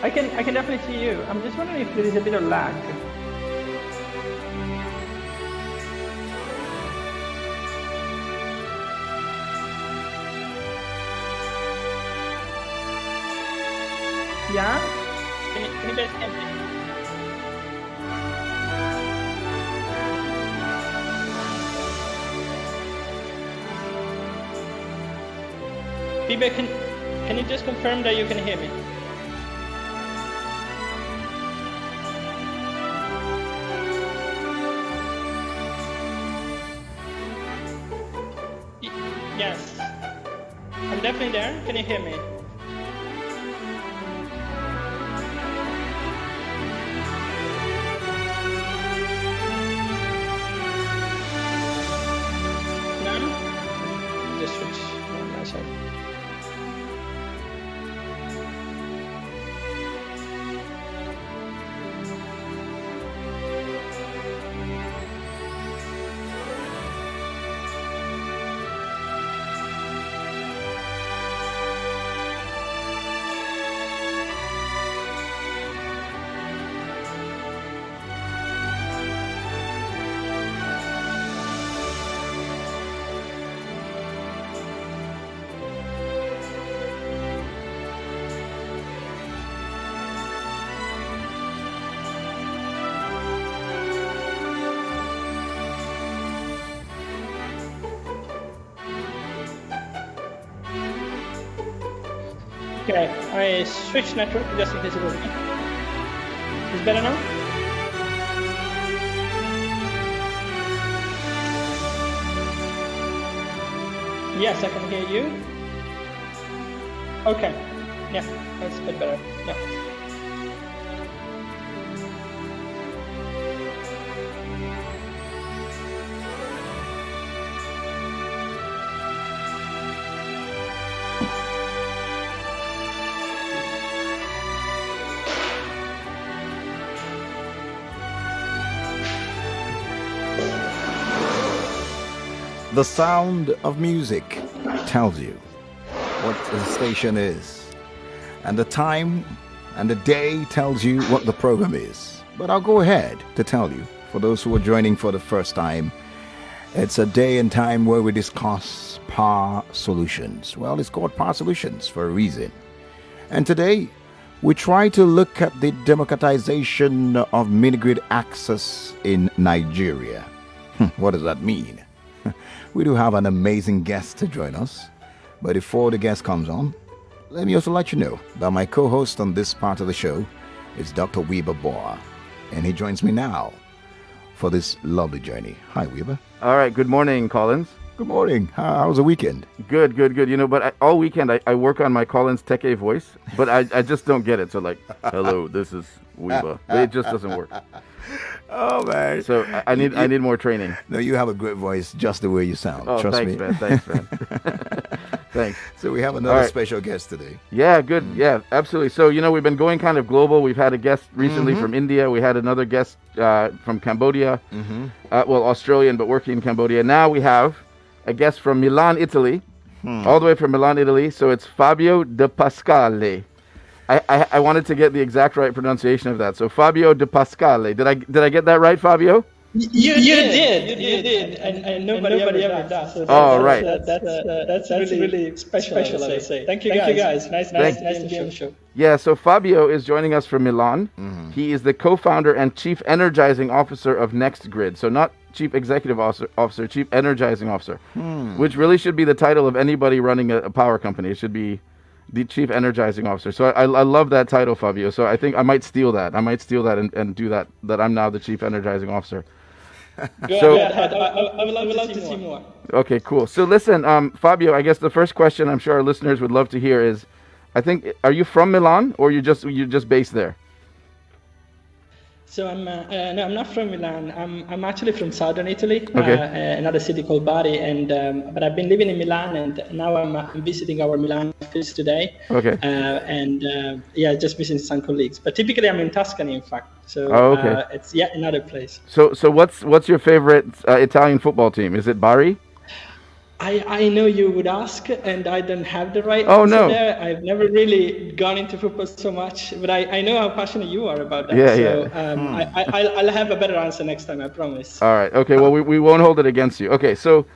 I can definitely see you. I'm just wondering if there is a bit of lag. Yeah? Can you guys hear me? Wiebe, can you just confirm that you can hear me? Yes. I'm definitely there. Can you hear me? No? Just switch on my side. Okay, I switched network just in case it was me. Is better now? Yes, I can hear you. Okay, yeah, that's a bit better. Yeah. The sound of music tells you what the station is, and the time and the day tells you what the program is. But I'll go ahead to tell you, for those who are joining for the first time, it's a day and time where we discuss power solutions. Well, it's called Power Solutions for a reason. And today, we try to look at the democratization of Minigrid access in Nigeria. What does that mean? We do have an amazing guest to join us, but before the guest comes on, let me also let you know that my co-host on this part of the show is Dr. Wiebe Boer, and he joins me now for this lovely journey. Hi, Wiebe. All right, good morning, Collins. Good morning. How was the weekend? Good. You know, but all weekend I work on my Collins Teke voice, but I just don't get it. So like, hello, this is Wiebe. It just doesn't work. Oh, man. So I need more training. No, you have a great voice just the way you sound. Oh, Trust thanks, me. man. Thanks, man. Thanks. So we have another special guest today. Yeah, good. Yeah, absolutely. So, you know, we've been going kind of global. We've had a guest recently from India. We had another guest from Cambodia. Well, Australian, but working in Cambodia. Now we have a guest from Milan, Italy. All the way from Milan, Italy. So it's Fabio de Pascale. I wanted to get the exact right pronunciation of that. So Fabio de Pascale. Did I get that right, Fabio? You did, and nobody ever does. So right. That's really special, I would say. Thank you guys. Nice to be on the show. Yeah, so Fabio is joining us from Milan. He is the co-founder and chief energizing officer of NXT Grid. So not chief executive officer, chief energizing officer, which really should be the title of anybody running a power company. It should be the chief energizing officer. So I love that title, Fabio. So I think I might steal that. And do that I'm now the chief energizing officer. Go ahead. I would love to see more. Okay, cool. So listen, Fabio, I guess the first question I'm sure our listeners would love to hear is, are you from Milan or you're just based there? So no, I'm not from Milan. I'm actually from southern Italy, Okay. Another city called Bari, and but I've been living in Milan, and now I'm visiting our Milan office today. Okay. Just visiting some colleagues. But typically, I'm in Tuscany, in fact. So it's yet another place. So what's your favorite Italian football team? Is it Bari? I know you would ask, and I don't have the right Oh, answer no. there. I've never really gone into football so much, but I know how passionate you are about that. Yeah, So yeah. I'll have a better answer next time, I promise. All right. Okay. Well, we won't hold it against you. Okay. So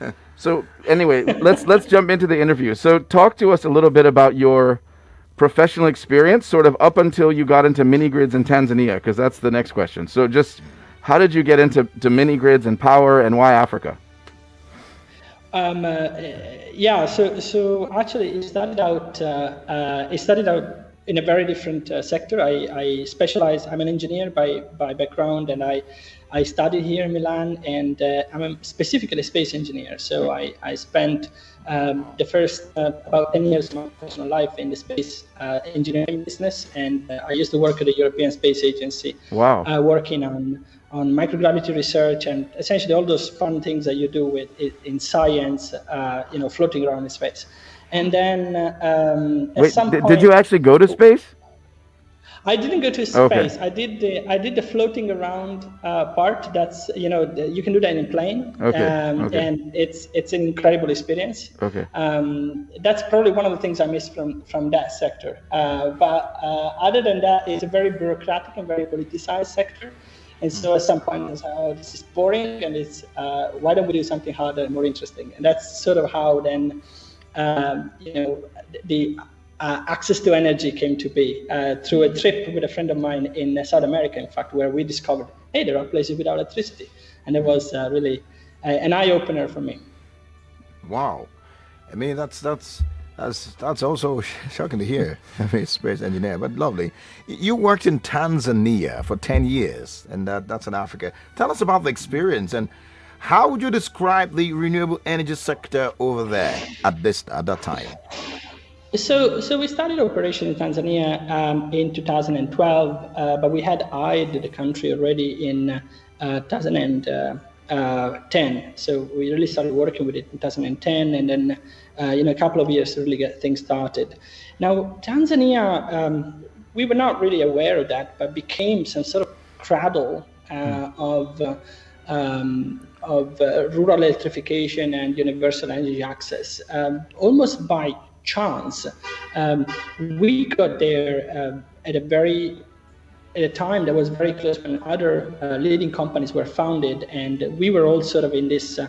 anyway, let's jump into the interview. So talk to us a little bit about your professional experience, sort of up until you got into mini grids in Tanzania, because that's the next question. So just how did you get into mini grids and power, and why Africa? Yeah, so actually it started out in a very different sector. I specialize. I'm an engineer by background, and I studied here in Milan, and I'm specifically a space engineer. So I spent the first about 10 years of my personal life in the space engineering business, and I used to work at the European Space Agency. Wow. Working on microgravity research and essentially all those fun things that you do with in science, floating around in space. And then Wait, did you actually go to space? I didn't go to space. Okay. I did the floating around part. That's you can do that in a plane. Okay. And it's an incredible experience. Okay. That's probably one of the things I miss from that sector. But other than that, it's a very bureaucratic and very politicized sector. And so at some point I was like, oh, this is boring, and it's why don't we do something harder and more interesting? And that's sort of how then the access to energy came to be through a trip with a friend of mine in South America, in fact, where we discovered, hey, there are places without electricity. And it was really an eye-opener for me. Wow. I mean, that's also shocking to hear. I mean, space engineer, but lovely. You worked in Tanzania for 10 years, and that's in Africa. Tell us about the experience, and how would you describe the renewable energy sector over there at that time? So we started operation in Tanzania in 2012, but we had eyed the country already in 2010. So we really started working with it in 2010, and then a couple of years to really get things started. Now Tanzania, we were not really aware of that, but became some sort of cradle of rural electrification and universal energy access, almost by chance. We got there at a time that was very close when other leading companies were founded, and we were all sort of in this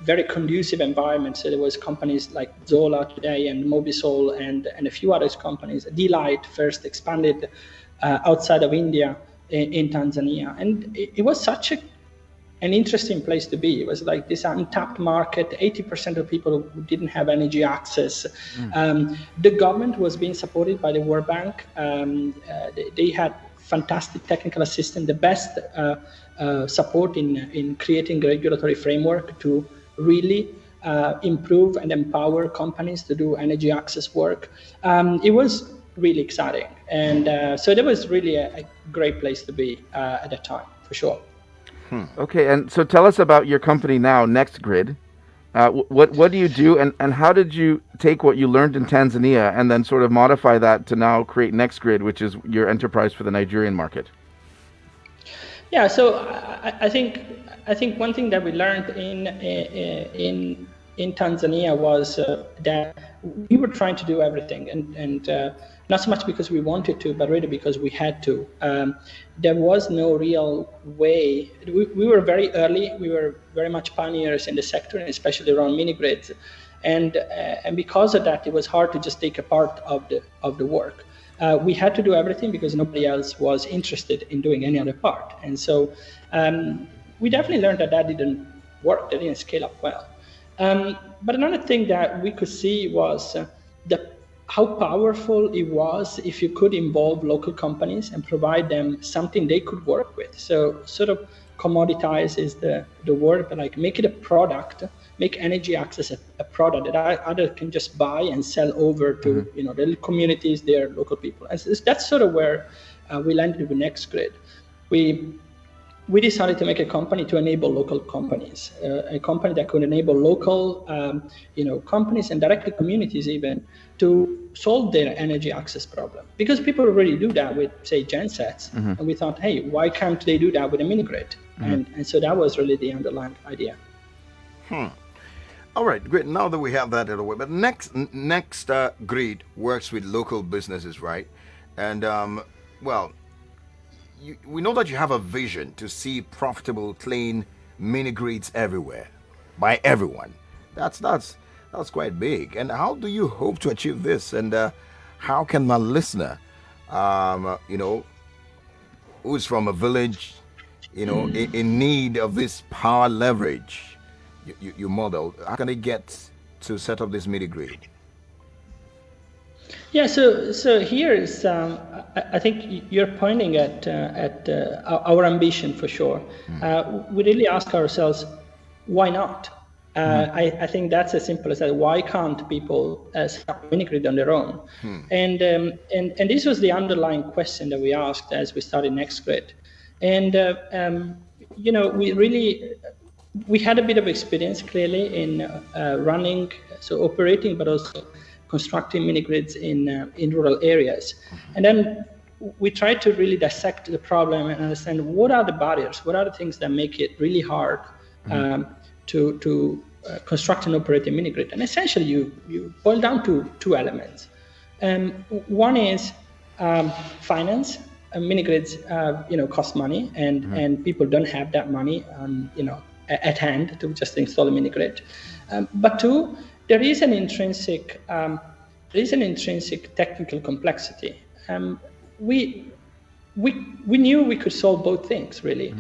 very conducive environment. So there was companies like Zola today and Mobisol and a few other companies. D-Light first expanded outside of India in Tanzania, and it was such an interesting place to be. It was like this untapped market, 80% of people who didn't have energy access. The government was being supported by the World Bank. They had fantastic technical assistance, the best support in creating a regulatory framework to really improve and empower companies to do energy access work. It was really exciting. And so that was really a great place to be at that time, for sure. Okay, and so tell us about your company now, NXT Grid. What do you do, and how did you take what you learned in Tanzania and then sort of modify that to now create NXT Grid, which is your enterprise for the Nigerian market? Yeah, so I think one thing that we learned in Tanzania was that we were trying to do everything, and not so much because we wanted to, but really because we had to. There was no real way. We were very early. We were very much pioneers in the sector, and especially around mini grids. And because of that, it was hard to just take a part of the work. We had to do everything because nobody else was interested in doing any other part. And so we definitely learned that didn't work. That didn't scale up well. But another thing that we could see was how powerful it was if you could involve local companies and provide them something they could work with. So sort of commoditize is the word, but like make it a product, make energy access a product that others can just buy and sell over to the communities, their local people. And so that's sort of where we landed with NXT Grid. We decided to make a company to enable local companies, a company that could enable local, companies and directly communities even to solve their energy access problem. Because people already do that with, say, gensets, and we thought, hey, why can't they do that with a mini grid? And so that was really the underlying idea. All right, great. Now that we have that out of the way, but next grid works with local businesses, right? And well, we know that you have a vision to see profitable, clean mini grids everywhere, by everyone. That's quite big. And how do you hope to achieve this? And how can my listener, you know, who's from a village, you know, in need of this power leverage? You model. How can they get to set up this mini grid? Yeah, so here is I think you're pointing at our ambition for sure. We really ask ourselves, why not? I think that's as simple as that. Why can't people set up a mini grid on their own? And this was the underlying question that we asked as we started NXT Grid. And you know, we had a bit of experience clearly in operating, but also constructing mini grids in rural areas. And then we tried to really dissect the problem and understand what are the barriers, what are the things that make it really hard to construct and operate a mini grid. And essentially you boil down to two elements. One is finance. Mini grids cost money, and people don't have that money at hand to just install a mini grid. But two, there is an intrinsic technical complexity. We knew we could solve both things really.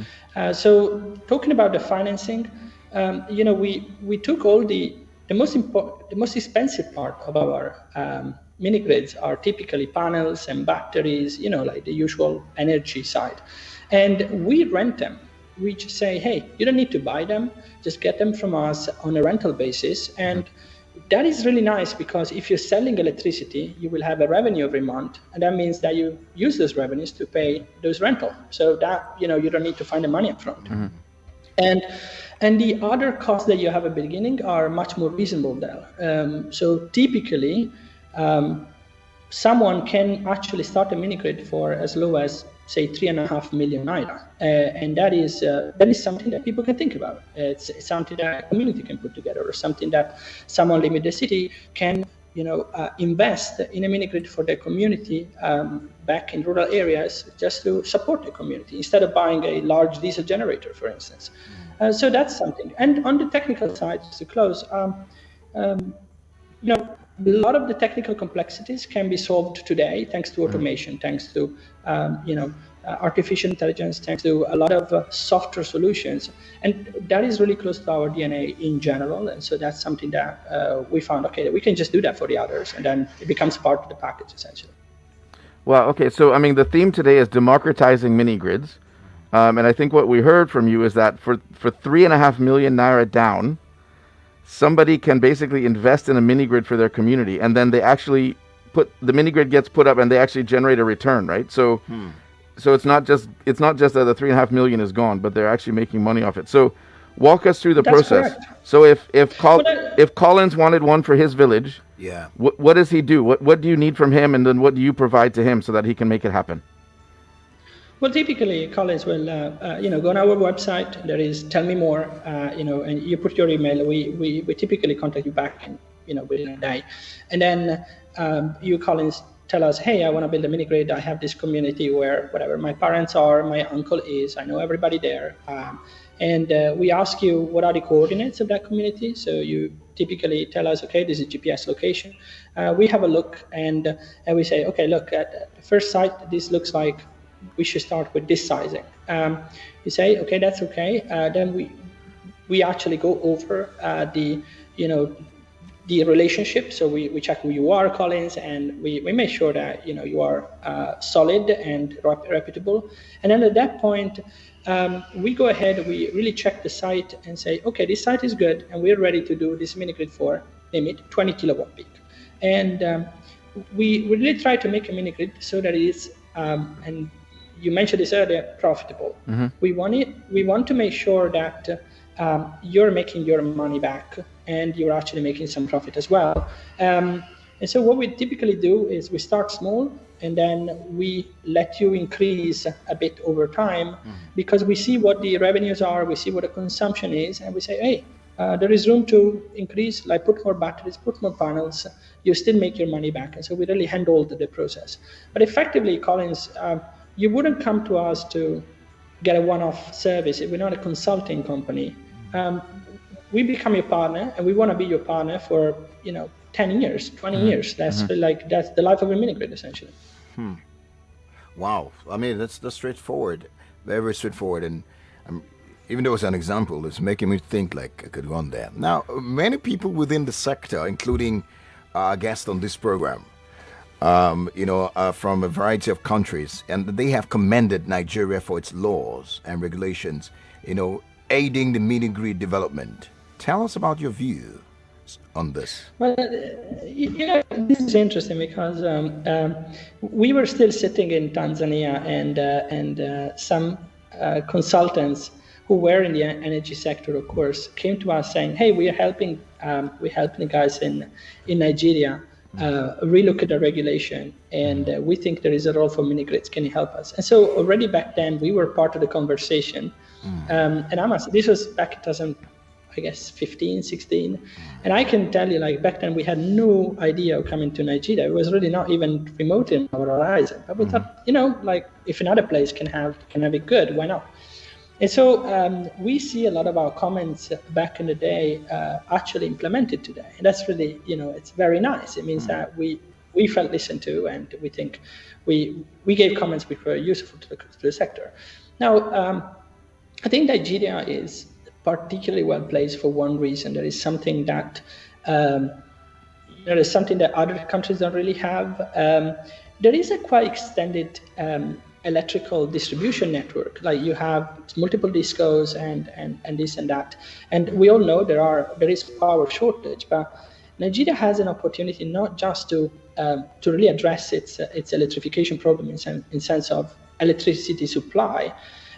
So talking about the financing, we took all the most expensive part of our mini grids are typically panels and batteries, like the usual energy side, and we rent them. We just say, hey, you don't need to buy them, just get them from us on a rental basis. And that is really nice because if you're selling electricity, you will have a revenue every month. And that means that you use those revenues to pay those rental. So that, you don't need to find the money up front. And the other costs that you have at the beginning are much more reasonable there. So typically, someone can actually start a mini grid for as low as, say, 3.5 million naira, and that is something that people can think about. It's something that a community can put together, or something that someone living in the city can, invest in a mini grid for their community back in rural areas, just to support the community instead of buying a large diesel generator, for instance. So that's something. And on the technical side, to close, a lot of the technical complexities can be solved today thanks to automation, thanks to artificial intelligence, thanks to a lot of software solutions, and that is really close to our DNA in general. And so that's something that we found, okay, that we can just do that for the others, and then it becomes part of the package essentially. Well, okay, so I mean the theme today is democratizing mini grids, and I think what we heard from you is that for 3.5 million naira down, somebody can basically invest in a mini grid for their community, and then they actually the mini grid gets put up and they actually generate a return, right? So it's not just that the 3.5 million is gone, but they're actually making money off it. So walk us through the process. Correct. So if Collins wanted one for his village, what does he do? What do you need from him, and then what do you provide to him so that he can make it happen? Well, typically, Collins will, go on our website. There is tell me more, and you put your email. We typically contact you back, within a day, and then you, Collins, tell us, hey, I want to build a mini grid. I have this community where whatever my parents are, my uncle is, I know everybody there, and we ask you what are the coordinates of that community. So you typically tell us, okay, this is GPS location. We have a look, and we say, okay, look, at the first sight, this looks like we should start with this sizing. You say, okay, that's okay. Then we actually go over the relationship. So we check who you are, Collins, and we make sure that you are solid and reputable. And then at that point, we go ahead. We really check the site and say, okay, this site is good, and we're ready to do this mini grid for limit 20 kilowatt peak. And we really try to make a mini grid so that it is and you mentioned this earlier, profitable. We want to make sure that you're making your money back and you're actually making some profit as well. And so what we typically do is we start small, and then we let you increase a bit over time, because we see what the revenues are, we see what the consumption is, and we say, hey, there is room to increase, like put more batteries, put more panels, you still make your money back. And so we really handled the process. But effectively, Collins, you wouldn't come to us to get a one-off service. We're not a consulting company. We become your partner, and we want to be your partner for 10 years, 20 years. That's that's the life of a Minigrid, essentially. Wow. I mean, that's straightforward, very straightforward. And even though it's an example, it's making me think like I could run there. Now, many people within the sector, including our guests on this program, from a variety of countries, and they have commended Nigeria for its laws and regulations, aiding the mini-grid development. Tell us about your view on this. Well, this is interesting because we were still sitting in Tanzania, and some consultants who were in the energy sector, of course, came to us saying, "Hey, we're helping guys in Nigeria relook at the regulation, and we think there is a role for mini grids. Can you help us?" And so already back then, we were part of the conversation. And this was back in 2015, 16. And I can tell you, like back then, we had no idea of coming to Nigeria. It was really not even remotely in our horizon. But we thought, like if another place can have it good, why not? And so we see a lot of our comments back in the day actually implemented today. And that's really, it's very nice. It means that we felt listened to, and we think we gave comments which were useful to the sector. Now, I think Nigeria is particularly well placed for one reason. There is something that other countries don't really have. There is a quite extended electrical distribution network. Like you have multiple discos and this and that. And we all know there is power shortage, but Nigeria has an opportunity not just to really address its electrification problem in sense of electricity supply,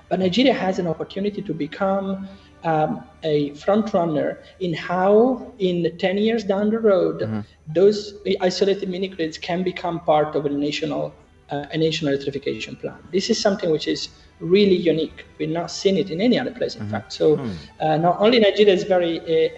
but Nigeria has an opportunity to become a front runner in how, in 10 years down the road, those isolated mini grids can become part of a national electrification plan. This is something which is really unique. We've not seen it in any other place, in fact. So not only Nigeria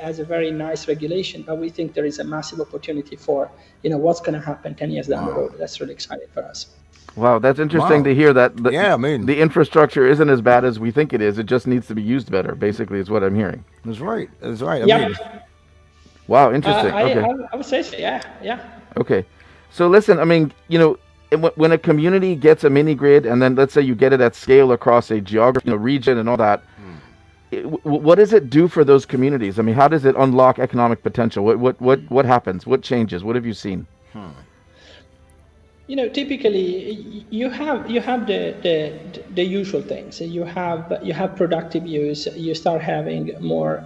has a very nice regulation, but we think there is a massive opportunity for what's going to happen 10 years down the road. That's really exciting for us. Wow, that's interesting to hear that. The infrastructure isn't as bad as we think it is. It just needs to be used better, basically, is what I'm hearing. That's right. Wow, interesting. Okay. I would say so, yeah. Okay. So listen, I mean, when a community gets a mini grid, and then let's say you get it at scale across a geography, region and all that, what does it do for those communities? I mean, how does it unlock economic potential? What happens? What changes? What have you seen? Typically you have the usual things. You have productive use. You start having more,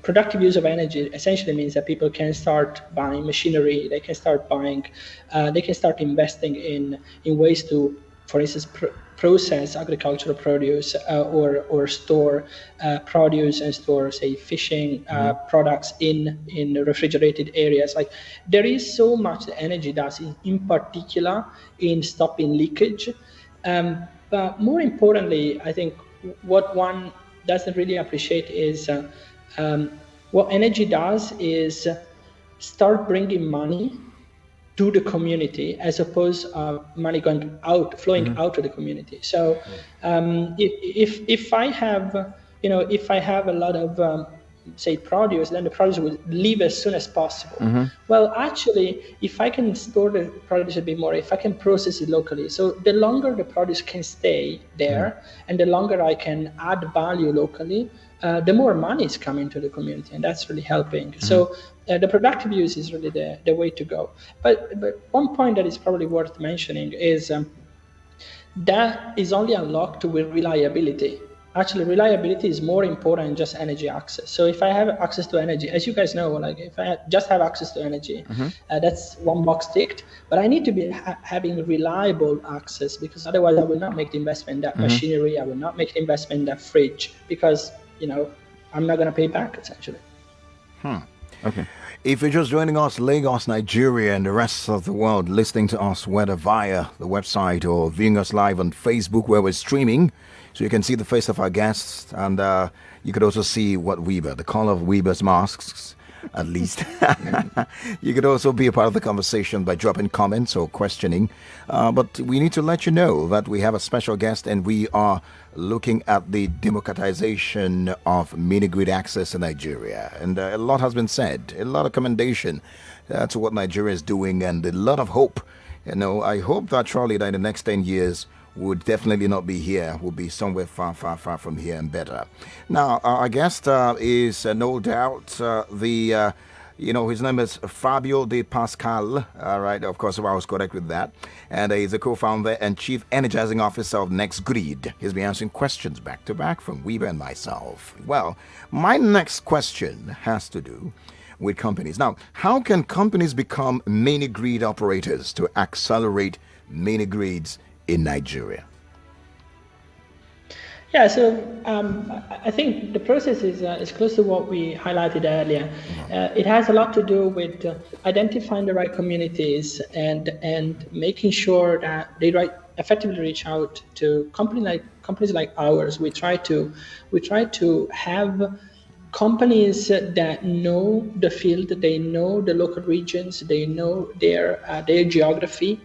productive use of energy. Essentially means that people can start buying machinery. They can start investing in ways to, for instance, process agricultural produce or store produce and store, say, fishing products in refrigerated areas. Like there is so much that energy does, in particular in stopping leakage. But more importantly, I think what one doesn't really appreciate is what energy does is start bringing money to the community, as opposed money flowing out to the community. So if I have a lot of say produce, then the produce will leave as soon as possible. Well, actually, if I can store the produce a bit more, if I can process it locally, so the longer the produce can stay there, and the longer I can add value locally, the more money is coming to the community, and that's really helping. So the productive use is really the way to go. But one point that is probably worth mentioning is that is only unlocked with reliability. Actually, reliability is more important than just energy access. So if I have access to energy, as you guys know, like if I just have access to energy, that's one box ticked. But I need to be having reliable access, because otherwise I will not make the investment in that machinery. I will not make the investment in that fridge, because I'm not going to pay back, essentially. Okay. If you're just joining us, Lagos, Nigeria, and the rest of the world, listening to us whether via the website or viewing us live on Facebook where we're streaming, So you can see the face of our guests, and you could also see what Wiebe, the color of Wiebe's masks, at least. You could also be a part of the conversation by dropping comments or questioning. But we need to let you know that we have a special guest, and we are looking at the democratization of Minigrid access in Nigeria. And a lot has been said, a lot of commendation to what Nigeria is doing, and a lot of hope. I hope that surely that in the next 10 years, would definitely not be here, would be somewhere far, far, far from here and better. Now, our guest is no doubt his name is Fabio de Pascale. All right, of course, I was correct with that. And he's a co-founder and chief energizing officer of NXT Grid. He's been answering questions back to back from Wiebe and myself. Well, my next question has to do with companies. Now, how can companies become mini grid operators to accelerate mini grids in Nigeria? Yeah, so I think the process is close to what we highlighted earlier. It has a lot to do with identifying the right communities and making sure that they effectively reach out to companies like ours. We try to have companies that know the field, they know the local regions, they know their geography.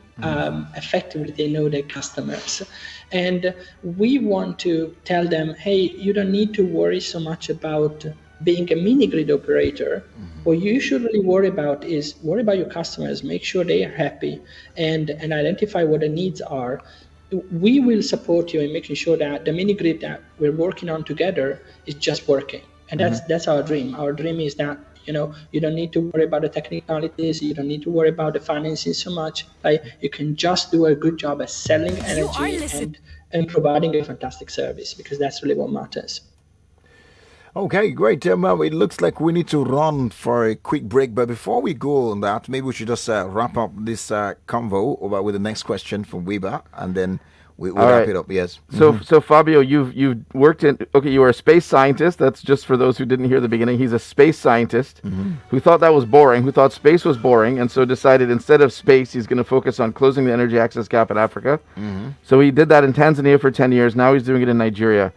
Effectively, they know their customers. And we want to tell them, hey, you don't need to worry so much about being a mini grid operator. What you should really worry about your customers, make sure they are happy and identify what the needs are. We will support you in making sure that the mini grid that we're working on together is just working. And that's our dream. Our dream is that you don't need to worry about the technicalities. You don't need to worry about the financing so much. You can just do a good job at selling energy and providing a fantastic service, because that's really what matters. Okay, great. Well, it looks like we need to run for a quick break. But before we go on that, maybe we should just wrap up this convo over with the next question from Wiebe, and then we'll wrap it up. Yes. So Fabio, you've worked you were a space scientist. That's just for those who didn't hear the beginning. He's a space scientist who thought that was boring, who thought space was boring, and so decided instead of space, he's going to focus on closing the energy access gap in Africa. So he did that in Tanzania for 10 years. Now he's doing it in Nigeria.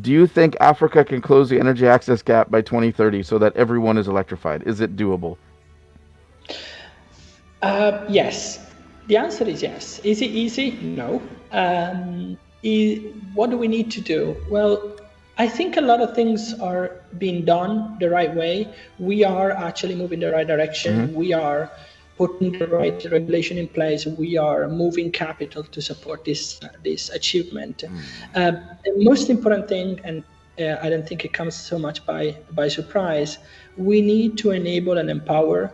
Do you think Africa can close the energy access gap by 2030 so that everyone is electrified? Is it doable? Yes. The answer is yes. Is it easy? No. What do we need to do? Well, I think a lot of things are being done the right way. We are actually moving the right direction. We are putting the right regulation in place. We are moving capital to support this achievement. The most important thing, and I don't think it comes so much by surprise, we need to enable and empower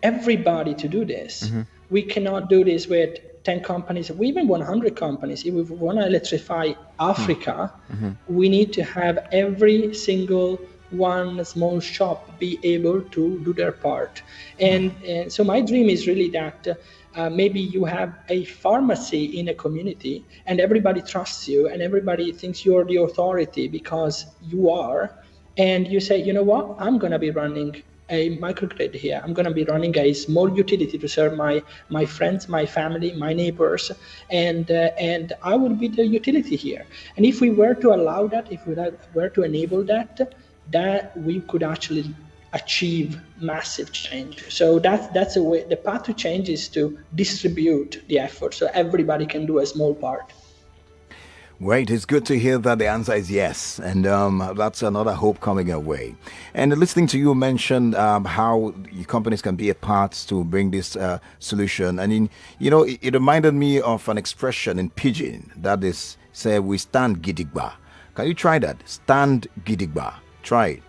everybody to do this. We cannot do this with 10 companies, or even 100 companies. If we want to electrify Africa, we need to have every single one small shop be able to do their part. And so my dream is really that maybe you have a pharmacy in a community and everybody trusts you and everybody thinks you're the authority because you are. And you say, you know what, I'm going to be running a microgrid here. I'm going to be running a small utility to serve my friends, my family, my neighbors, and I will be the utility here. And if we were to allow that, if we were to enable that we could actually achieve massive change. So that's a way. The path to change is to distribute the effort so everybody can do a small part. Great. It's good to hear that the answer is yes. And that's another hope coming our way. And listening to you mention how companies can be a part to bring this solution. And, it reminded me of an expression in Pidgin that is, say, we stand gidigba. Can you try that? Stand gidigba. Try it.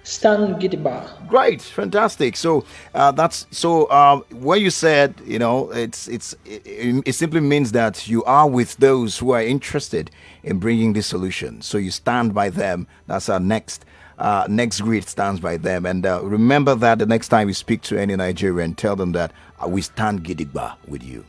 Stand gidigba. Great, fantastic. So what you said, it simply means that you are with those who are interested in bringing this solution. So you stand by them. That's our next grid stands by them. And remember that the next time you speak to any Nigerian, tell them that we stand gidigba with you.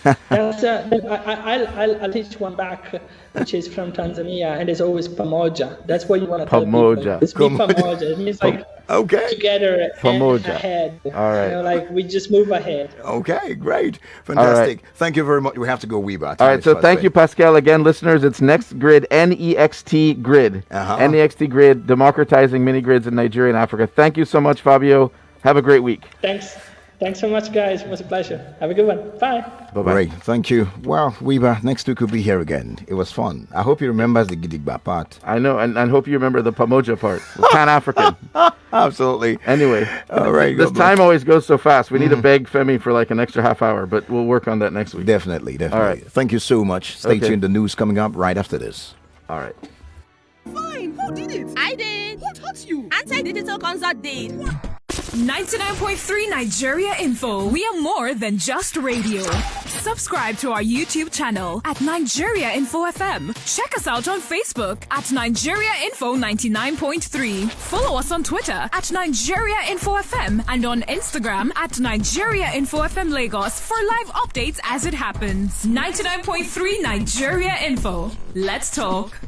That's, I'll teach one back, which is from Tanzania, and it's always pamoja. That's what you want to tell Pamoja. people. It's pamoja. It means like together Pamoja. ahead. All right. You know, like we just move ahead. Okay, great. Fantastic. Thank you very much. We have to go, Wiebe. All right, so thank you, Pascale. Again, listeners, it's NXT Grid, NEXT Grid. NEXT Grid, democratizing mini-grids in Nigeria and Africa. Thank you so much, Fabio. Have a great week. Thanks so much, guys. It was a pleasure. Have a good one. Bye. Bye-bye. Great. Thank you. Well, Wiebe, next week we'll be here again. It was fun. I hope you remember the Gidigba part. I know, and hope you remember the Pamoja part. The Pan-African. Absolutely. Anyway. All right. This time always goes so fast. We need to beg Femi for like an extra half hour, but we'll work on that next week. Definitely. All right. Thank you so much. Stay tuned. The news coming up right after this. All right. Fine. Who did it? I did. Who taught you? Anti-digital Consult did. 99.3 Nigeria Info. We are more than just radio. Subscribe to our YouTube channel at Nigeria Info FM. Check us out on Facebook at Nigeria Info 99.3. Follow us on Twitter at Nigeria Info FM and on Instagram at Nigeria Info FM Lagos for live updates as it happens. 99.3 Nigeria Info. Let's talk.